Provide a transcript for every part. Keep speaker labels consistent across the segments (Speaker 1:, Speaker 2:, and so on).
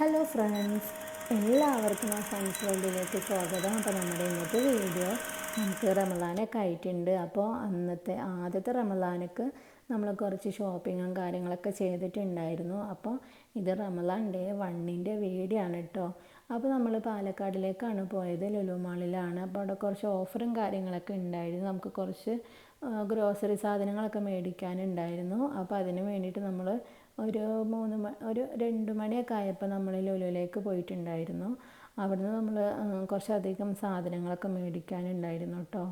Speaker 1: Hello friends, എല്ലാവർക്കും ആ science വേൾഡിലേക്ക് സ്വാഗതം. അപ്പോൾ നമ്മുടെ ഇന്നത്തെ വീഡിയോ നമുക്ക് റമദാനൊക്കെ ആയിട്ടുണ്ട്. അപ്പോൾ ആദ്യത്തെ റമദാനക്ക് നമ്മൾ കുറച്ച് ഷോപ്പിങ്ങും കാര്യങ്ങളൊക്കെ ചെയ്തിട്ടുണ്ടായിരുന്നു. അപ്പോൾ ഇത് റമദാൻ ഡേ 1ൻ്റെ വീഡിയോ ആണ് കേട്ടോ. അപ്പോൾ നമ്മൾ പാലക്കാടിലേക്കാണ് പോയത്, ലുലു മാളിലാണ്. അപ്പോൾ അവിടെ കുറച്ച് ഓഫറും കാര്യങ്ങളൊക്കെ ഉണ്ടായിരുന്നു. നമുക്ക് കുറച്ച് ഗ്രോസറി സാധനങ്ങളൊക്കെ മേടിക്കാനുണ്ടായിരുന്നു. അപ്പോൾ അതിന് വേണ്ടിയിട്ട് നമ്മൾ ഒരു 2 മണിയൊക്കെ ആയപ്പോൾ നമ്മൾ ലുലുവിലേക്ക് പോയിട്ടുണ്ടായിരുന്നു. അവിടുന്ന് നമ്മൾ കുറച്ചധികം സാധനങ്ങളൊക്കെ മേടിക്കാനുണ്ടായിരുന്നു കേട്ടോ.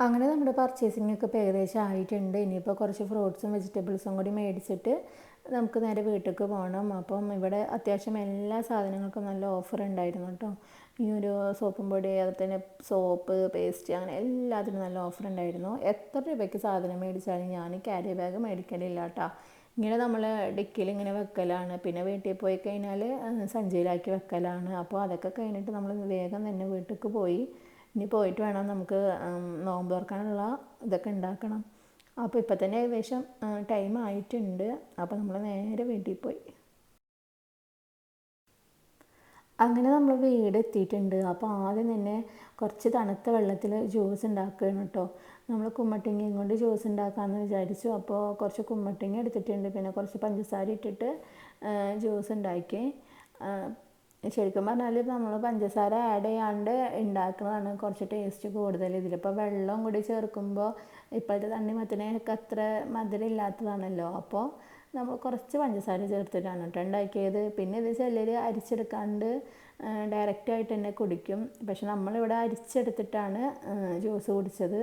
Speaker 1: അങ്ങനെ നമ്മുടെ പർച്ചേസിങ്ങൊക്കെ ഇപ്പോൾ ഏകദേശം ആയിട്ടുണ്ട്. ഇനിയിപ്പോൾ കുറച്ച് ഫ്രൂട്ട്സും വെജിറ്റബിൾസും കൂടി മേടിച്ചിട്ട് നമുക്ക് നേരെ വീട്ടിലേക്ക് പോകണം. അപ്പം ഇവിടെ അത്യാവശ്യം എല്ലാ സാധനങ്ങൾക്കും നല്ല ഓഫർ ഉണ്ടായിരുന്നു കേട്ടോ. ഈ ഒരു സോപ്പും പൊടി, അതുപോലെ തന്നെ സോപ്പ്, പേസ്റ്റ്, അങ്ങനെ എല്ലാത്തിനും നല്ല ഓഫർ ഉണ്ടായിരുന്നു. എത്ര രൂപയ്ക്ക് സാധനം മേടിച്ചാലും ഞാൻ ക്യാരി ബാഗ് മേടിക്കലില്ല കേട്ടോ. ഇങ്ങനെ നമ്മൾ ഡിക്കിയിൽ ഇങ്ങനെ വെക്കലാണ്. പിന്നെ വീട്ടിൽ പോയി കഴിഞ്ഞാൽ സഞ്ചിയിലാക്കി വെക്കലാണ്. അപ്പോൾ അതൊക്കെ കഴിഞ്ഞിട്ട് നമ്മൾ വേഗം തന്നെ വീട്ടിലേക്ക് പോയി. ഇനി പോയിട്ട് വേണം നമുക്ക് നോമ്പ് തുറക്കാനുള്ള ഇതൊക്കെ ഉണ്ടാക്കണം. അപ്പോൾ ഇപ്പം തന്നെ ഏകദേശം ടൈം ആയിട്ടുണ്ട്. അപ്പോൾ നമ്മൾ നേരെ വീട്ടിൽ പോയി. അങ്ങനെ നമ്മൾ വീട് എത്തിയിട്ടുണ്ട്. അപ്പോൾ ആദ്യം തന്നെ കുറച്ച് തണുത്ത വെള്ളത്തിൽ ജ്യൂസ് ഉണ്ടാക്കുകയാണ് കേട്ടോ. നമ്മൾ കുമ്മട്ടിങ്ങയും കൊണ്ട് ജ്യൂസ് ഉണ്ടാക്കാമെന്ന് വിചാരിച്ചു. അപ്പോൾ കുറച്ച് കുമ്മട്ടിങ്ങ എടുത്തിട്ടുണ്ട്, പിന്നെ കുറച്ച് പഞ്ചസാര ഇട്ടിട്ട് ജ്യൂസ് ഉണ്ടാക്കി. ശരിക്കും പറഞ്ഞാൽ നമ്മൾ പഞ്ചസാര ആഡ് ചെയ്യാണ്ട് ഉണ്ടാക്കുന്നതാണ് കുറച്ച് ടേസ്റ്റ് കൂടുതൽ. ഇതിലിപ്പോൾ വെള്ളം കൂടി ചേർക്കുമ്പോൾ ഇപ്പോഴത്തെ തണ്ണിമത്തനൊക്കെ അത്ര മധുരം ഇല്ലാത്തതാണല്ലോ. അപ്പോൾ നമ്മൾ കുറച്ച് പഞ്ചസാര ചേർത്തിട്ടാണ് കേട്ടോ ഉണ്ടാക്കിയത്. പിന്നെ ഇത് ചിലർ അരിച്ചെടുക്കാണ്ട് ഡയറക്റ്റായിട്ട് തന്നെ കുടിക്കും. പക്ഷെ നമ്മളിവിടെ അരിച്ചെടുത്തിട്ടാണ് ജ്യൂസ് കുടിച്ചത്.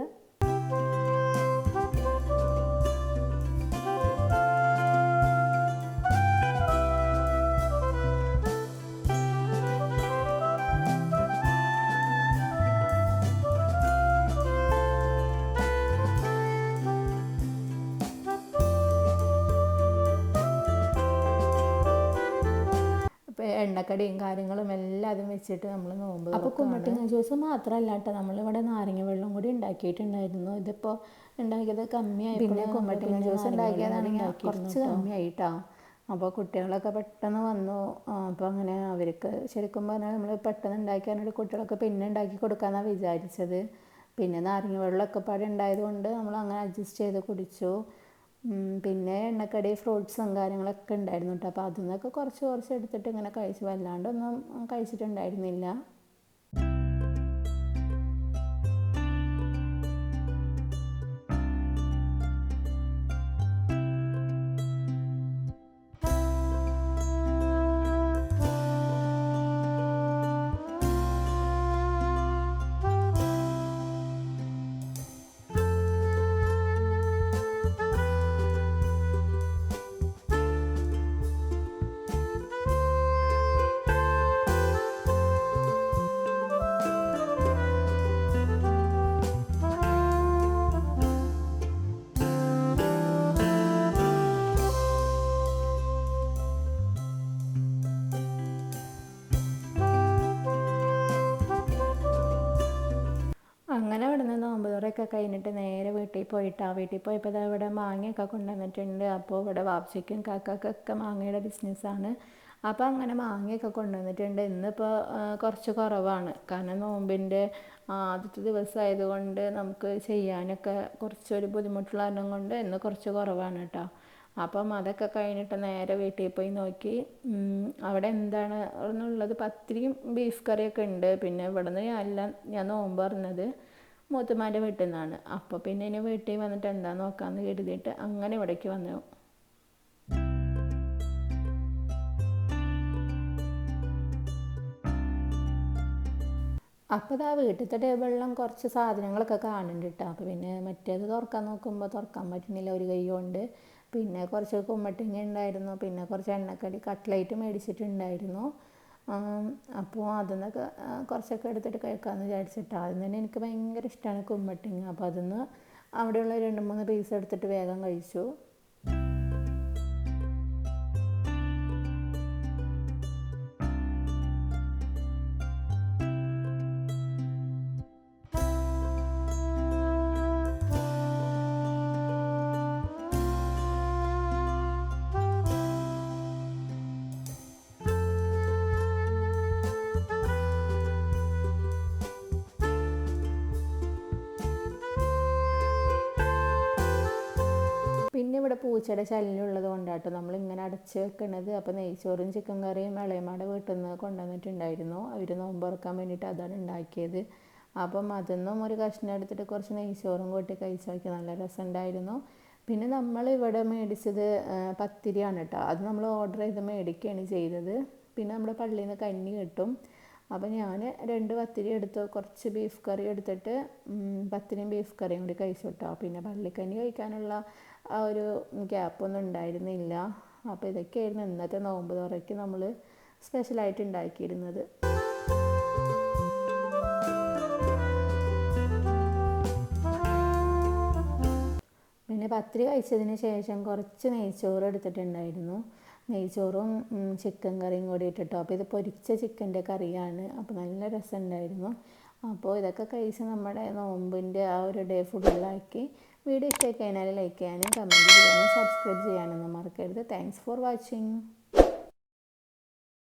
Speaker 1: എണ്ണക്കടിയും കാര്യങ്ങളും എല്ലാതും വെച്ചിട്ട് നമ്മൾ നോമ്പ്. അപ്പോൾ കുമ്മട്ടിങ്ങ ജ്യൂസ് മാത്രമല്ല കേട്ടോ, നമ്മളിവിടെ നാരങ്ങ വെള്ളം കൂടി ഉണ്ടാക്കിയിട്ടുണ്ടായിരുന്നു. ഇതിപ്പോൾ ഉണ്ടാക്കിയത് കമ്മിയായി. പിന്നെ കുമ്മട്ടിങ്ങ ജ്യൂസ് ഉണ്ടാക്കിയതാണെങ്കിൽ കുറച്ച് കമ്മിയായിട്ടോ. അപ്പോൾ കുട്ടികളൊക്കെ പെട്ടെന്ന് വന്നു. അപ്പോൾ അങ്ങനെ അവർക്ക് ശരിക്കും പറഞ്ഞാൽ നമ്മൾ പെട്ടെന്ന് ഉണ്ടാക്കിയാൽ കുട്ടികളൊക്കെ പിന്നെ ഉണ്ടാക്കി കൊടുക്കാമെന്നാണ് വിചാരിച്ചത്. പിന്നെ നാരങ്ങ വെള്ളമൊക്കെ പാടെ ഉണ്ടായതുകൊണ്ട് നമ്മൾ അങ്ങനെ അഡ്ജസ്റ്റ് ചെയ്ത് കുടിച്ചു. പിന്നെ എണ്ണക്കടി, ഫ്രൂട്ട്സും കാര്യങ്ങളൊക്കെ ഉണ്ടായിരുന്നു കേട്ടോ. അപ്പോൾ അതിൽ നിന്നൊക്കെ കുറച്ച് എടുത്തിട്ട് ഇങ്ങനെ കഴിച്ചു. വല്ലാണ്ടൊന്നും കഴിച്ചിട്ടുണ്ടായിരുന്നില്ല. അങ്ങനെ അവിടെ നിന്ന് നോമ്പ് തുറയൊക്കെ കഴിഞ്ഞിട്ട് നേരെ വീട്ടിൽ പോയപ്പോൾ ഇവിടെ മാങ്ങയൊക്കെ കൊണ്ടുവന്നിട്ടുണ്ട്. അപ്പോൾ ഇവിടെ വാപ്പച്ചിക്കും കാക്കാക്കൊക്കെ മാങ്ങയുടെ ബിസിനസ്സാണ്. അപ്പോൾ അങ്ങനെ മാങ്ങയൊക്കെ കൊണ്ടുവന്നിട്ടുണ്ട്. ഇന്നിപ്പോൾ കുറച്ച് കുറവാണ്, കാരണം നോമ്പിൻ്റെ ആദ്യത്തെ ദിവസമായതുകൊണ്ട് നമുക്ക് ചെയ്യാനൊക്കെ കുറച്ചൊരു ബുദ്ധിമുട്ടുള്ള കാരണം കൊണ്ട് ഇന്ന് കുറച്ച് കുറവാണ് കേട്ടോ. അപ്പം അതൊക്കെ കഴിഞ്ഞിട്ട് നേരെ വീട്ടിൽ പോയി നോക്കി. അവിടെ എന്താണ് എന്നുള്ളത്, പത്തിരിയും ബീഫ് കറിയൊക്കെ ഉണ്ട്. പിന്നെ ഇവിടെ നിന്ന് ഞാൻ നോമ്പ് പറഞ്ഞത് മൂത്തുമ്മാൻ്റെ വീട്ടിൽ നിന്നാണ്. അപ്പോൾ പിന്നെ ഇനി വീട്ടിൽ വന്നിട്ട് എന്താ നോക്കാമെന്ന് കരുതിയിട്ട് അങ്ങനെ ഇവിടേക്ക് വന്നു. അപ്പോൾ ഇതാ വീട്ടിലത്തെ ടേബിളിലും കുറച്ച് സാധനങ്ങളൊക്കെ കാണുന്നുണ്ട് കേട്ടോ. അപ്പോൾ പിന്നെ മറ്റേത് തുറക്കാൻ നോക്കുമ്പോൾ തുറക്കാൻ പറ്റുന്നില്ല ഒരു കൈ കൊണ്ട്. പിന്നെ കുറച്ച് കുമ്മട്ടിങ്ങ ഉണ്ടായിരുന്നു, പിന്നെ കുറച്ച് എണ്ണക്കടി കട്ട്ലൈറ്റ് മേടിച്ചിട്ടുണ്ടായിരുന്നു. അപ്പോൾ അതിൽ നിന്നൊക്കെ കുറച്ചൊക്കെ എടുത്തിട്ട് കഴിക്കാമെന്ന് വിചാരിച്ചിട്ടാണ്. അതിൽ തന്നെ എനിക്ക് ഭയങ്കര ഇഷ്ടമാണ് കുമ്മട്ടിങ്ങ. അപ്പോൾ അതിൽ നിന്ന് അവിടെയുള്ള 2-3 പീസ് എടുത്തിട്ട് വേഗം കഴിച്ചു. പിന്നെ ഇവിടെ പൂച്ചയുടെ ശല്യം ഉള്ളത് കൊണ്ടാട്ടോ നമ്മളിങ്ങനെ അടച്ച് വെക്കണത്. അപ്പോൾ നെയ്ച്ചോറും ചിക്കൻ കറിയും ഇളയമ്മയുടെ വീട്ടിൽ നിന്ന് കൊണ്ടുവന്നിട്ടുണ്ടായിരുന്നു. അവർ നോമ്പ് തുറക്കാൻ വേണ്ടിയിട്ട് അതാണ് ഉണ്ടാക്കിയത്. അപ്പം അതിന്നും ഒരു കഷ്ണം എടുത്തിട്ട് കുറച്ച് നെയ്ച്ചോറും കൂട്ടി കഴിച്ച് നോക്കി, നല്ല രസമുണ്ടായിരുന്നു. പിന്നെ നമ്മളിവിടെ മേടിച്ചത് പത്തിരിയാണ് കേട്ടോ. അത് നമ്മൾ ഓർഡർ ചെയ്ത് മേടിക്കുകയാണ് ചെയ്തത്. പിന്നെ നമ്മുടെ പള്ളിയിൽ നിന്ന് കഞ്ഞി കിട്ടും. അപ്പോൾ ഞാൻ 2 പത്തിരി എടുത്ത് കുറച്ച് ബീഫ് കറി എടുത്തിട്ട് പത്തിരിയും ബീഫ് കറിയും കൂടി കഴിച്ചു കേട്ടോ. പിന്നെ പള്ളിക്കഞ്ഞി കഴിക്കാനുള്ള ആ ഒരു ഗ്യാപ്പൊന്നും ഉണ്ടായിരുന്നില്ല. അപ്പോൾ ഇതൊക്കെയായിരുന്നു ഇന്നത്തെ നോമ്പ് തുറയ്ക്ക് നമ്മൾ സ്പെഷ്യലായിട്ട് ഉണ്ടാക്കിയിരുന്നത്. പിന്നെ പത്തിരി കഴിച്ചതിന് ശേഷം കുറച്ച് നെയ്ച്ചോറ് എടുത്തിട്ടുണ്ടായിരുന്നു. നെയ്ച്ചോറും ചിക്കൻ കറിയും കൂടി ഇട്ടിട്ടോ. അപ്പോൾ ഇത് പൊരിച്ച ചിക്കൻ്റെ കറിയാണ്. അപ്പോൾ നല്ല രസമുണ്ടായിരുന്നു. അപ്പോൾ ഇതൊക്കെ കഴിച്ച് നമ്മുടെ നോമ്പിൻ്റെ ആ ഒരു ഡേ ഫുള്ളാക്കി. വീഡിയോ ഇഷ്ടമായി കഴിഞ്ഞാൽ ലൈക്ക് ചെയ്യാനും കമൻറ്റ് ചെയ്യാനും സബ്സ്ക്രൈബ് ചെയ്യാനൊന്നും മറക്കരുത്. Thanks for watching.